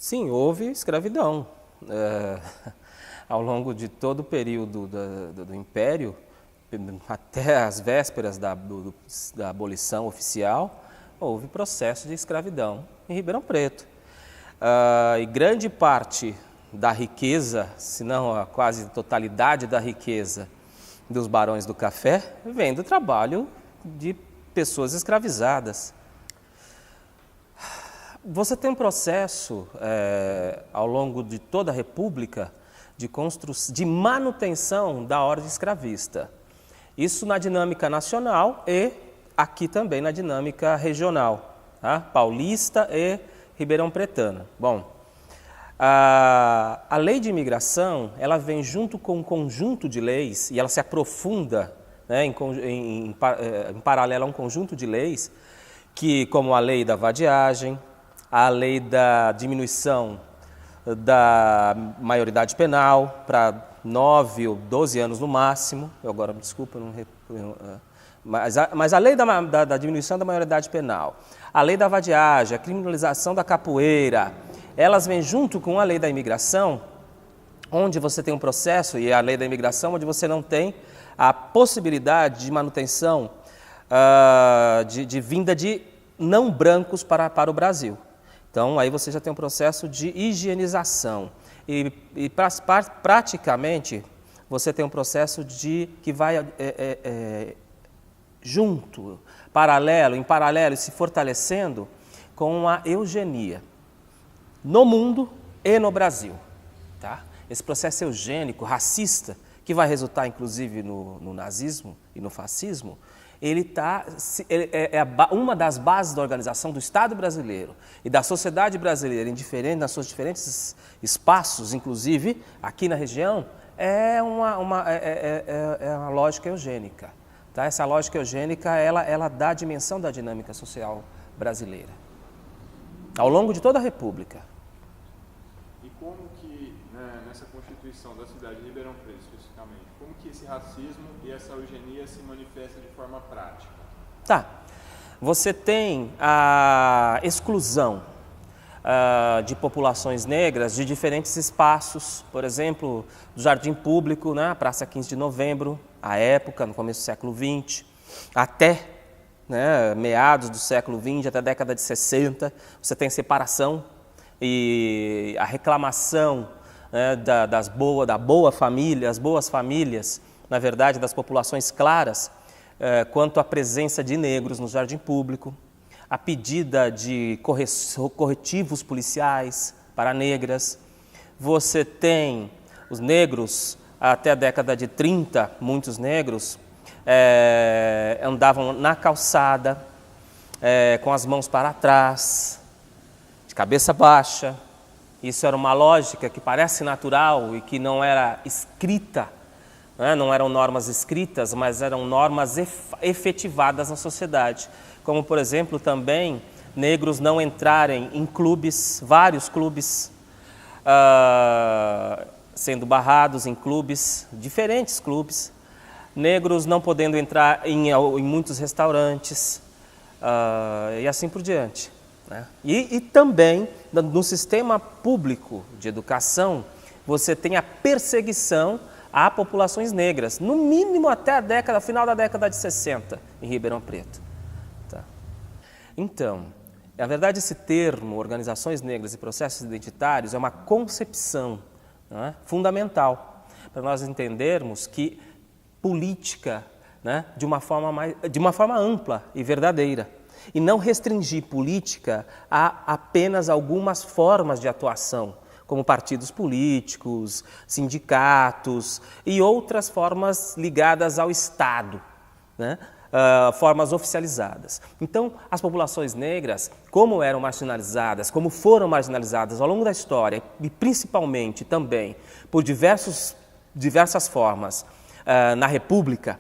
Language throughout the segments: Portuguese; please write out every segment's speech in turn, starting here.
Sim, houve escravidão. Ao longo de todo o período do Império, até as vésperas da abolição oficial, houve processo de escravidão em Ribeirão Preto. E grande parte da riqueza, se não a quase totalidade da riqueza dos barões do café, vem do trabalho de pessoas escravizadas. Você tem um processo, ao longo de toda a República, de manutenção da ordem escravista. Isso na dinâmica nacional e aqui também na dinâmica regional, tá? Paulista e ribeirão-pretana. Bom, a lei de imigração, ela vem junto com um conjunto de leis e ela se aprofunda, né, em paralelo a um conjunto de leis, como a lei da vadiagem, a lei da diminuição da maioridade penal para 9 ou 12 anos no máximo. Agora, desculpa, mas a lei da diminuição da maioridade penal, a lei da vadiagem, a criminalização da capoeira, elas vêm junto com a lei da imigração, onde você tem um processo, e a lei da imigração, onde você não tem a possibilidade de manutenção de vinda de não brancos para o Brasil. Então, aí você já tem um processo de higienização. E praticamente, você tem um processo que vai em paralelo, se fortalecendo com a eugenia, no mundo e no Brasil. Tá? Esse processo eugênico, racista, que vai resultar, inclusive, no nazismo e no fascismo, ele é uma das bases da organização do Estado brasileiro e da sociedade brasileira, nas seus diferentes espaços, inclusive aqui na região, é uma lógica eugênica. Tá? Essa lógica eugênica, ela dá a dimensão da dinâmica social brasileira, ao longo de toda a República. E como que, né, nessa Constituição da cidade de Ribeirão Preto, especificamente, como que esse racismo e essa eugenia se manifesta de forma prática? Tá. Você tem a exclusão de populações negras de diferentes espaços, por exemplo, do Jardim Público, né, Praça 15 de Novembro, à época, no começo do século XX, até, né, meados do século XX, até a década de 60, você tem separação e a reclamação, né, das boas famílias, na verdade, das populações claras, quanto à presença de negros no Jardim Público, a pedida de corretivos policiais para negras. Você tem os negros, até a década de 30, muitos negros andavam na calçada, com as mãos para trás, de cabeça baixa. Isso era uma lógica que parece natural e que não era escrita, né? Não eram normas escritas, mas eram normas efetivadas na sociedade. Como, por exemplo, também negros não entrarem em clubes, vários clubes, sendo barrados em clubes, diferentes clubes, negros não podendo entrar em muitos restaurantes, e assim por diante. Né? E também, no sistema público de educação, você tem a perseguição a populações negras, no mínimo até final da década de 60, em Ribeirão Preto. Tá? Então, na verdade, esse termo, organizações negras e processos identitários, é uma concepção, né, fundamental para nós entendermos que política, né, de uma forma ampla e verdadeira, e não restringir política a apenas algumas formas de atuação, como partidos políticos, sindicatos e outras formas ligadas ao Estado, né? Formas oficializadas. Então, as populações negras, como foram marginalizadas ao longo da história, e principalmente também por diversas formas na República,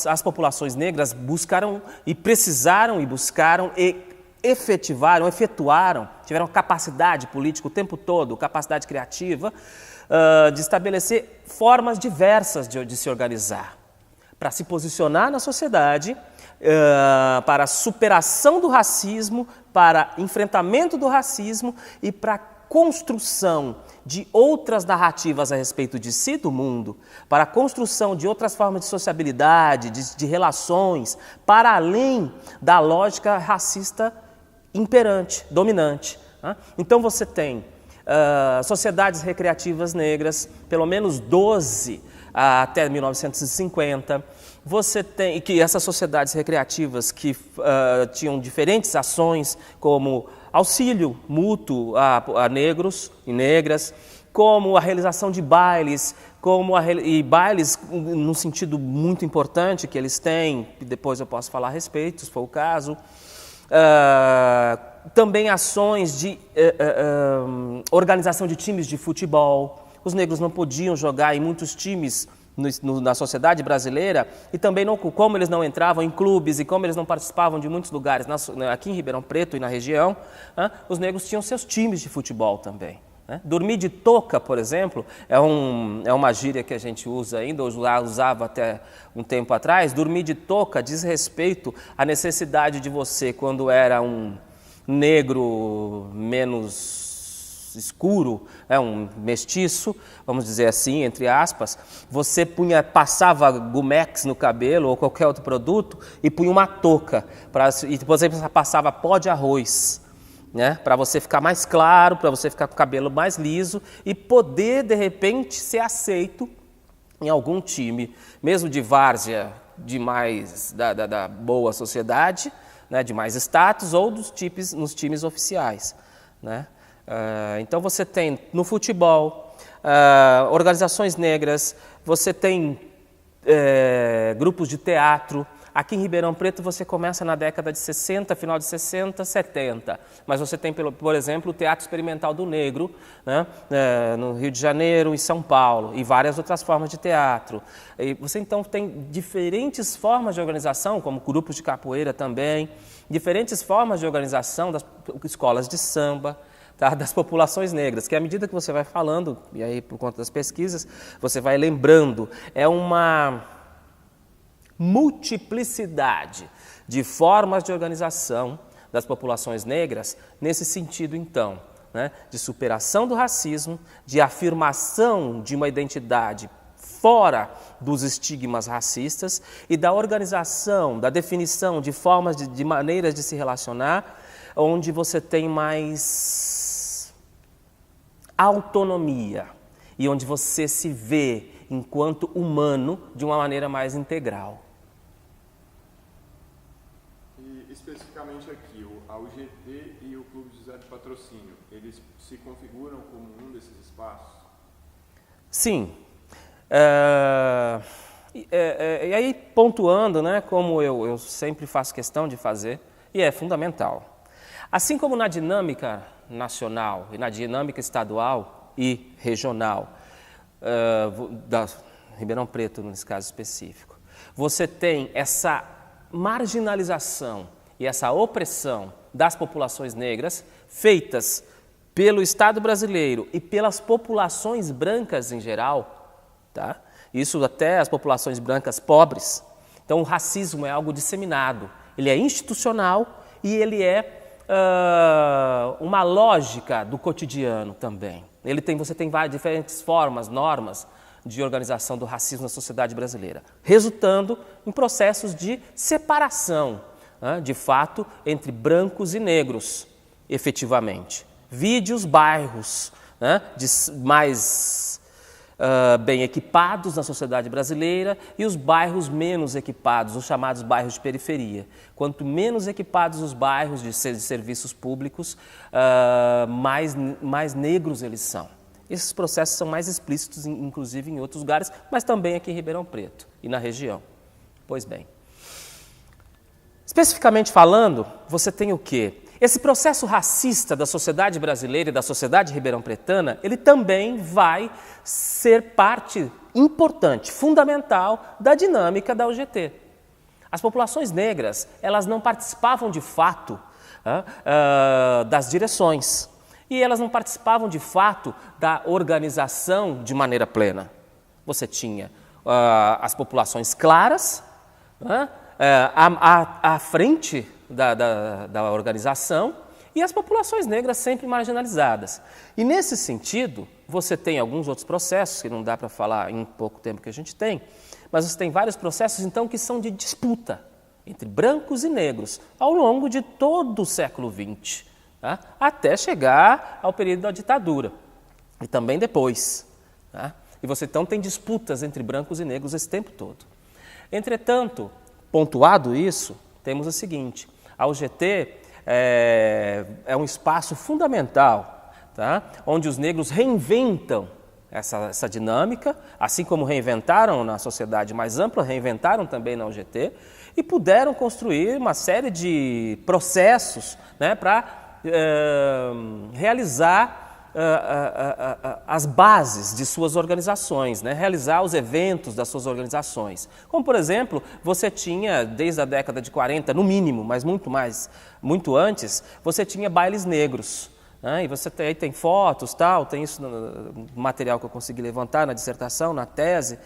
as populações negras buscaram e buscaram e efetuaram, tiveram capacidade política o tempo todo, capacidade criativa, de estabelecer formas diversas de se organizar, para se posicionar na sociedade, para a superação do racismo, para enfrentamento do racismo e para construção de outras narrativas a respeito de si, do mundo, para a construção de outras formas de sociabilidade, de relações, para além da lógica racista imperante, dominante. Então você tem sociedades recreativas negras, pelo menos 12 até 1950. Você tem que essas sociedades recreativas que tinham diferentes ações, como auxílio mútuo a negros e negras, como a realização de bailes, e bailes num sentido muito importante que eles têm, e depois eu posso falar a respeito, se for o caso. Também ações de organização de times de futebol. Os negros não podiam jogar em muitos times na sociedade brasileira, e também como eles não entravam em clubes e como eles não participavam de muitos lugares aqui em Ribeirão Preto e na região, os negros tinham seus times de futebol também. Dormir de touca, por exemplo, é uma gíria que a gente usa ainda, usava até um tempo atrás. Dormir de touca diz respeito à necessidade de você, quando era um negro menos escuro, um mestiço, vamos dizer assim, entre aspas, você passava Gumex no cabelo ou qualquer outro produto e punha uma touca, e depois você passava pó de arroz, para você ficar mais claro, para você ficar com o cabelo mais liso e poder, de repente, ser aceito em algum time, mesmo de várzea, de mais da boa sociedade, de mais status, ou nos times oficiais. Então você tem no futebol, organizações negras, você tem grupos de teatro. Aqui em Ribeirão Preto você começa na década de 60, final de 60, 70, mas você tem, por exemplo, o Teatro Experimental do Negro, no Rio de Janeiro e São Paulo, e várias outras formas de teatro. E você então tem diferentes formas de organização, como grupos de capoeira também, diferentes formas de organização das escolas de samba, das populações negras, que à medida que você vai falando, e aí por conta das pesquisas, você vai lembrando, é uma multiplicidade de formas de organização das populações negras, nesse sentido então, de superação do racismo, de afirmação de uma identidade fora dos estigmas racistas e da organização, da definição de formas, de maneiras de se relacionar, onde você tem mais autonomia e onde você se vê enquanto humano de uma maneira mais integral. E especificamente aqui, a UGT e o Clube José de Patrocínio, eles se configuram como um desses espaços? Sim. E aí, pontuando, como eu sempre faço questão de fazer, e é fundamental. Assim como na dinâmica nacional e na dinâmica estadual e regional, da Ribeirão Preto, nesse caso específico, você tem essa marginalização e essa opressão das populações negras feitas pelo Estado brasileiro e pelas populações brancas em geral, isso até as populações brancas pobres. Então o racismo é algo disseminado, ele é institucional e ele é uma lógica do cotidiano também. Você tem várias diferentes formas, normas de organização do racismo na sociedade brasileira, resultando em processos de separação, de fato, entre brancos e negros, efetivamente. Vide os bairros mais bem equipados na sociedade brasileira e os bairros menos equipados, os chamados bairros de periferia. Quanto menos equipados os bairros de serviços públicos, mais negros eles são. Esses processos são mais explícitos, inclusive, em outros lugares, mas também aqui em Ribeirão Preto e na região. Pois bem. Especificamente falando, você tem o quê? Esse processo racista da sociedade brasileira e da sociedade ribeirão-pretana, ele também vai ser parte importante, fundamental da dinâmica da UGT. As populações negras, elas não participavam de fato das direções e elas não participavam de fato da organização de maneira plena. Você tinha as populações claras à frente da organização e as populações negras sempre marginalizadas. E nesse sentido, você tem alguns outros processos, que não dá para falar em pouco tempo que a gente tem, mas você tem vários processos, então, que são de disputa entre brancos e negros ao longo de todo o século XX, tá? Até chegar ao período da ditadura e também depois. Tá? E você então tem disputas entre brancos e negros esse tempo todo. Entretanto, pontuado isso, temos o seguinte: a UGT é um espaço fundamental, tá? Onde os negros reinventam essa dinâmica, assim como reinventaram na sociedade mais ampla, reinventaram também na UGT, e puderam construir uma série de processos, né, para realizar as bases de suas organizações, né? Realizar os eventos das suas organizações. Como, por exemplo, você tinha, desde a década de 40, no mínimo, mas muito antes, você tinha bailes negros. Né? E você tem fotos, tal, tem isso no material que eu consegui levantar na dissertação, na tese.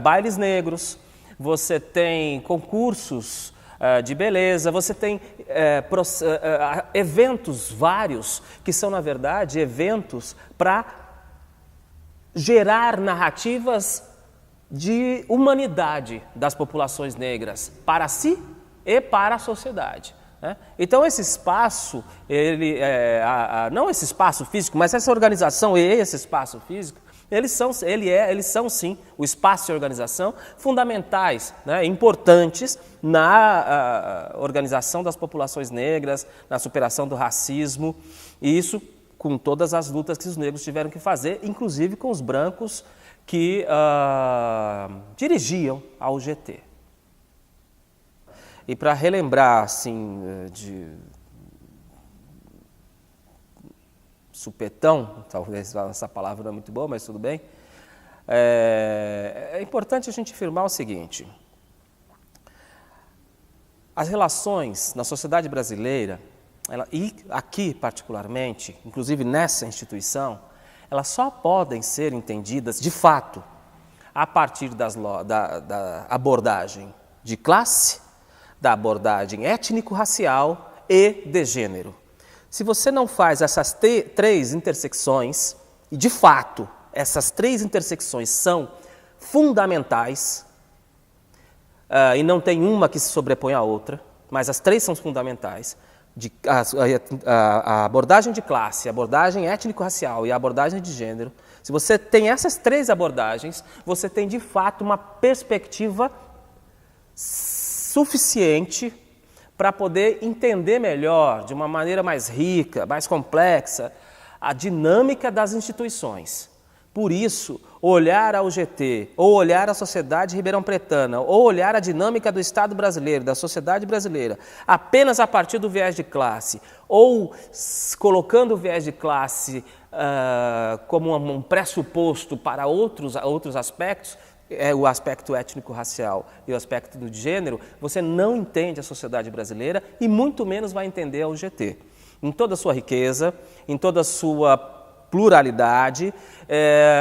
Bailes negros, você tem concursos de beleza, você tem eventos vários, que são, na verdade, eventos para gerar narrativas de humanidade das populações negras, para si e para a sociedade. Né? Então, esse espaço, não esse espaço físico, mas essa organização e esse espaço físico, eles são sim, o espaço e a organização, fundamentais, né, importantes na organização das populações negras, na superação do racismo, e isso com todas as lutas que os negros tiveram que fazer, inclusive com os brancos que dirigiam a UGT. E para relembrar, assim, de supetão, talvez essa palavra não é muito boa, mas tudo bem, é importante a gente afirmar o seguinte: as relações na sociedade brasileira, e aqui particularmente, inclusive nessa instituição, elas só podem ser entendidas de fato a partir da abordagem de classe, da abordagem étnico-racial e de gênero. Se você não faz essas três intersecções, e de fato essas três intersecções são fundamentais, e não tem uma que se sobrepõe à outra, mas as três são fundamentais, a abordagem de classe, a abordagem étnico-racial e a abordagem de gênero, se você tem essas três abordagens, você tem de fato uma perspectiva suficiente para poder entender melhor, de uma maneira mais rica, mais complexa, a dinâmica das instituições. Por isso, olhar a UGT, ou olhar a sociedade ribeirão-pretana, ou olhar a dinâmica do Estado brasileiro, da sociedade brasileira, apenas a partir do viés de classe, ou colocando o viés de classe como um pressuposto para outros aspectos, o aspecto étnico-racial e o aspecto do gênero, você não entende a sociedade brasileira e muito menos vai entender a UGT. Em toda a sua riqueza, em toda a sua pluralidade,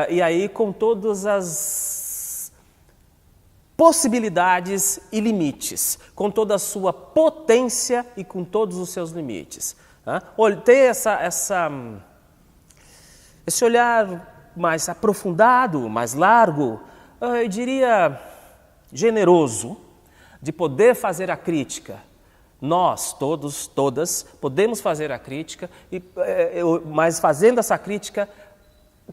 e aí com todas as possibilidades e limites, com toda a sua potência e com todos os seus limites. Ter esse olhar mais aprofundado, mais largo, eu diria generoso, de poder fazer a crítica. Nós, todas, podemos fazer a crítica, mas fazendo essa crítica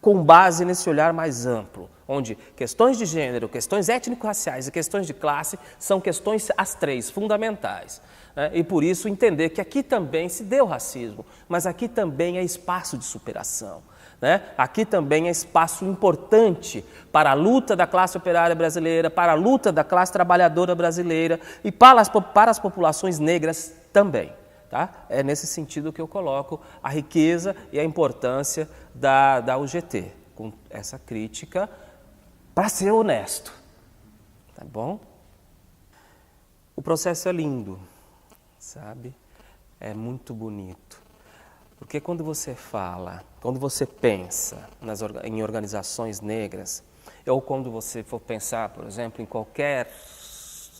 com base nesse olhar mais amplo, onde questões de gênero, questões étnico-raciais e questões de classe são questões, as três, fundamentais. Né? E por isso entender que aqui também se deu racismo, mas aqui também é espaço de superação. Né? Aqui também é espaço importante para a luta da classe operária brasileira, para a luta da classe trabalhadora brasileira e para as populações negras também. Tá? É nesse sentido que eu coloco a riqueza e a importância da UGT, com essa crítica para ser honesto. Tá bom? O processo é lindo, sabe? É muito bonito. Porque quando você fala, quando você pensa em organizações negras, ou quando você for pensar, por exemplo, em qualquer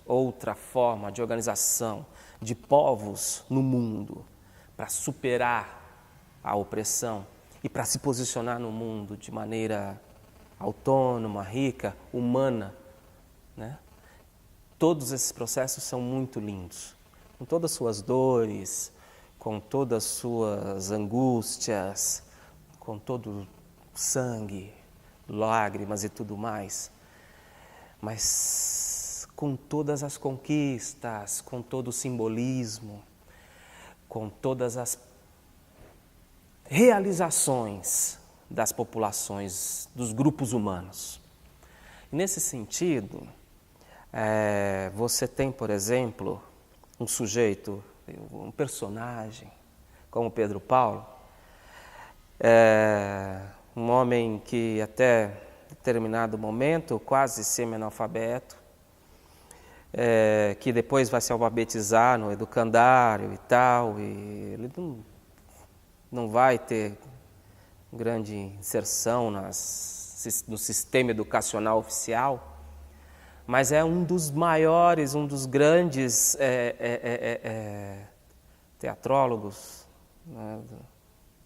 outra forma de organização de povos no mundo, para superar a opressão e para se posicionar no mundo de maneira autônoma, rica, humana, né? Todos esses processos são muito lindos, com todas as suas dores, com todas as suas angústias, com todo sangue, lágrimas e tudo mais, mas com todas as conquistas, com todo o simbolismo, com todas as realizações das populações, dos grupos humanos. E nesse sentido, você tem, por exemplo, um sujeito, um personagem, como Pedro Paulo, um homem que até determinado momento, quase semi-analfabeto, que depois vai se alfabetizar no educandário e tal, e ele não vai ter grande inserção no sistema educacional oficial, mas é um dos maiores, um dos grandes teatrólogos, né,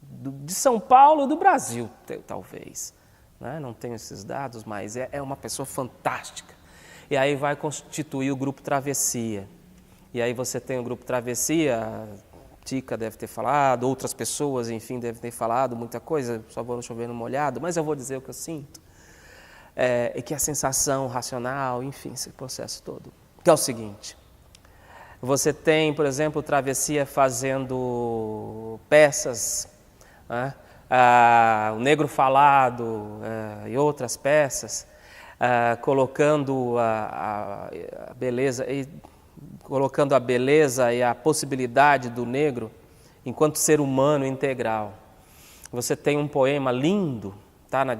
de São Paulo, do Brasil, talvez. Né? Não tenho esses dados, mas é uma pessoa fantástica. E aí vai constituir o Grupo Travessia. E aí você tem o Grupo Travessia, Tica deve ter falado, outras pessoas, enfim, devem ter falado muita coisa, só vou chover no molhado, mas eu vou dizer o que eu sinto. E que a sensação racional, enfim, esse processo todo. Que é o seguinte, você tem, por exemplo, Travessia fazendo peças, né? O Negro Falado e outras peças, colocando a beleza, colocando a beleza e a possibilidade do negro enquanto ser humano integral. Você tem um poema lindo, está na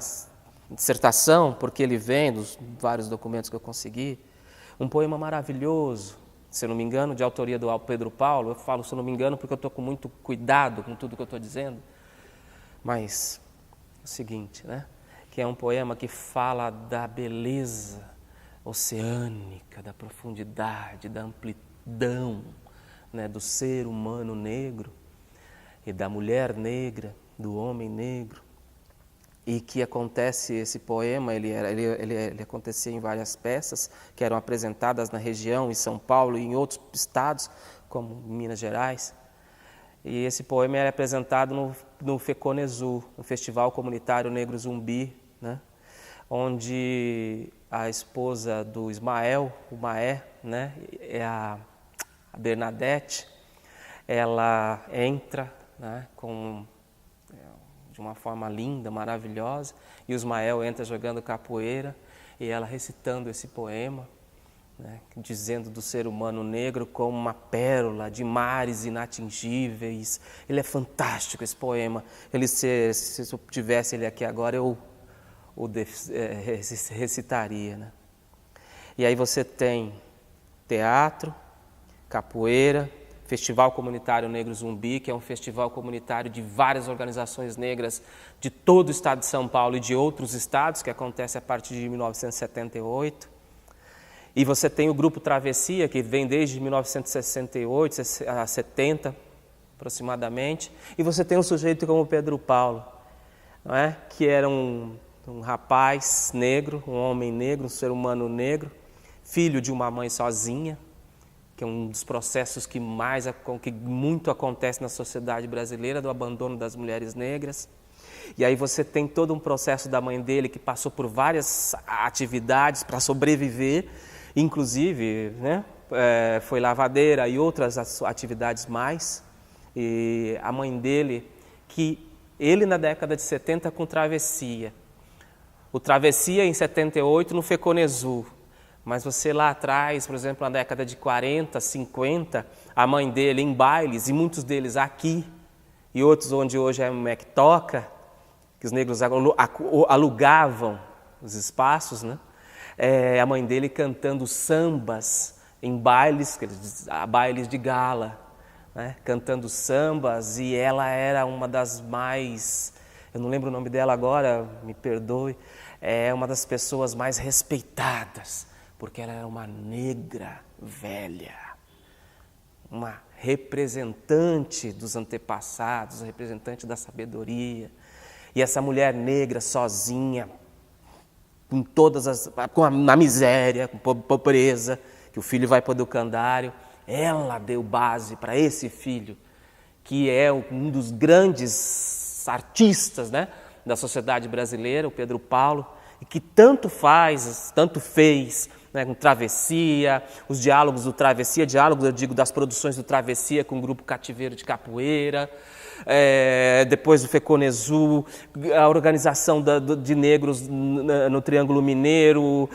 dissertação, porque ele vem dos vários documentos que eu consegui, um poema maravilhoso, se eu não me engano, de autoria do Pedro Paulo. Eu falo se eu não me engano porque eu estou com muito cuidado com tudo que eu estou dizendo, mas é o seguinte, né? Que é um poema que fala da beleza oceânica, da profundidade, da amplidão, né, do ser humano negro e da mulher negra, do homem negro. E que acontece, esse poema, ele acontecia em várias peças que eram apresentadas na região, em São Paulo e em outros estados, como Minas Gerais. E esse poema era apresentado no FECONESU, no Festival Comunitário Negro Zumbi, né? Onde a esposa do Ismael, o Maé, né? A Bernadette, ela entra, né? De uma forma linda, maravilhosa, e o Ismael entra jogando capoeira, e ela recitando esse poema, né, dizendo do ser humano negro como uma pérola de mares inatingíveis. Ele é fantástico, esse poema. Se eu tivesse ele aqui agora, eu o recitaria. Né? E aí você tem teatro, capoeira, Festival Comunitário Negro Zumbi, que é um festival comunitário de várias organizações negras de todo o estado de São Paulo e de outros estados, que acontece a partir de 1978. E você tem o Grupo Travessia, que vem desde 1968 a 70, aproximadamente. E você tem um sujeito como Pedro Paulo, não é? Que era um rapaz negro, um homem negro, um ser humano negro, filho de uma mãe sozinha, que é um dos processos que muito acontece na sociedade brasileira, do abandono das mulheres negras. E aí você tem todo um processo da mãe dele que passou por várias atividades para sobreviver, inclusive, né, foi lavadeira e outras atividades mais. E a mãe dele, que ele na década de 70 com Travessia, o Travessia em 78 no FECONESU, mas você lá atrás, por exemplo, na década de 40, 50, a mãe dele em bailes, e muitos deles aqui, e outros onde hoje é o Mectoca, que os negros alugavam os espaços, né? A mãe dele cantando sambas em bailes, bailes de gala, né? Cantando sambas, e ela era uma das mais, eu não lembro o nome dela agora, me perdoe, é uma das pessoas mais respeitadas, porque ela era uma negra velha, uma representante dos antepassados, representante da sabedoria. E essa mulher negra sozinha, na miséria, com pobreza, que o filho vai para o educandário, ela deu base para esse filho, que é um dos grandes artistas, né, da sociedade brasileira, o Pedro Paulo, e que tanto fez, né, com Travessia, os diálogos do Travessia, diálogos, eu digo, das produções do Travessia com o grupo Cativeiro de Capoeira, depois do Feconezu, a organização de negros no Triângulo Mineiro,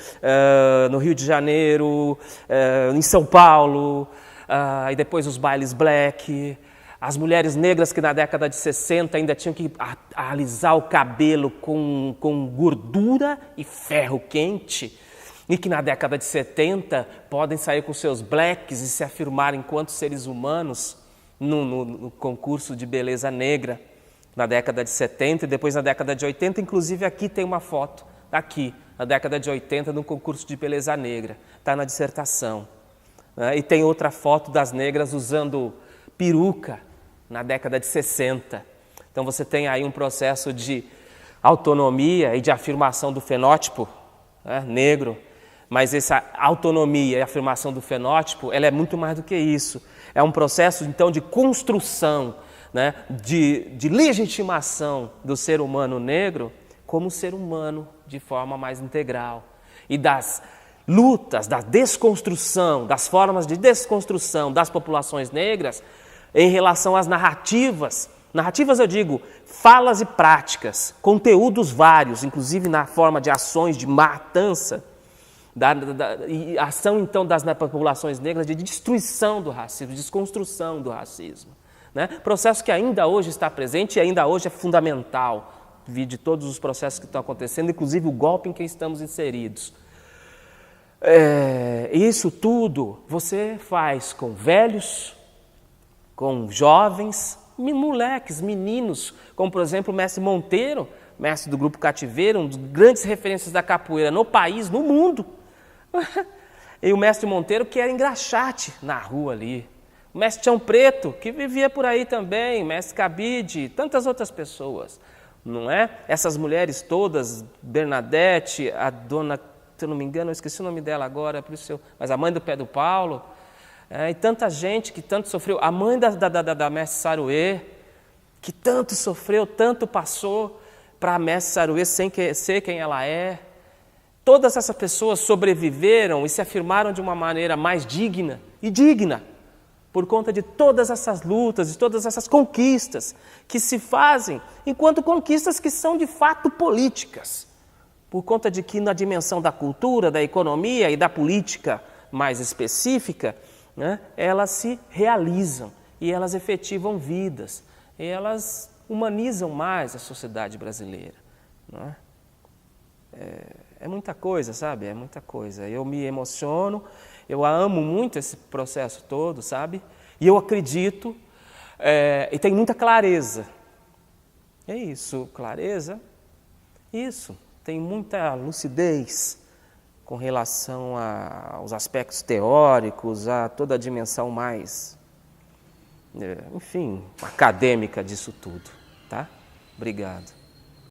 no Rio de Janeiro, em São Paulo, e depois os bailes black, as mulheres negras que na década de 60 ainda tinham que alisar o cabelo com gordura e ferro quente, e que na década de 70 podem sair com seus blacks e se afirmar enquanto seres humanos no concurso de beleza negra, na década de 70 e depois na década de 80, inclusive aqui tem uma foto, aqui, na década de 80, no concurso de beleza negra, está na dissertação. E tem outra foto das negras usando peruca, na década de 60. Então você tem aí um processo de autonomia e de afirmação do fenótipo, né, negro, mas essa autonomia e afirmação do fenótipo, ela é muito mais do que isso. É um processo, então, de construção, né, de legitimação do ser humano negro como ser humano de forma mais integral. E das lutas, da desconstrução, das formas de desconstrução das populações negras em relação às narrativas. Narrativas, eu digo, falas e práticas, conteúdos vários, inclusive na forma de ações de matança, e ação, então, das populações negras de destruição do racismo, de desconstrução do racismo. Né? Processo que ainda hoje está presente e ainda hoje é fundamental, de todos os processos que estão acontecendo, inclusive o golpe em que estamos inseridos. Isso tudo você faz com velhos, com jovens, moleques, meninos, como, por exemplo, o mestre Monteiro, mestre do Grupo Cativeiro, um dos grandes referências da capoeira no país, no mundo. E o mestre Monteiro, que era engraxate na rua ali. O mestre Tião Preto, que vivia por aí também, mestre Cabide, tantas outras pessoas, não é? Essas mulheres todas, Bernadette, a dona, se eu não me engano, eu esqueci o nome dela agora, mas a mãe do Pedro Paulo, e tanta gente que tanto sofreu, a mãe da mestre Saruê, que tanto sofreu, tanto passou para a mestre Saruê sem ser quem ela é. Todas essas pessoas sobreviveram e se afirmaram de uma maneira mais digna e digna por conta de todas essas lutas, de todas essas conquistas que se fazem enquanto conquistas que são de fato políticas, por conta de que na dimensão da cultura, da economia e da política mais específica, né, elas se realizam e elas efetivam vidas, e elas humanizam mais a sociedade brasileira. Não é? É muita coisa, sabe? É muita coisa. Eu me emociono, eu amo muito esse processo todo, sabe? E eu acredito, e tem muita clareza. É isso, clareza, isso. Tem muita lucidez com relação aos aspectos teóricos, a toda a dimensão mais, enfim, acadêmica disso tudo, tá? Obrigado.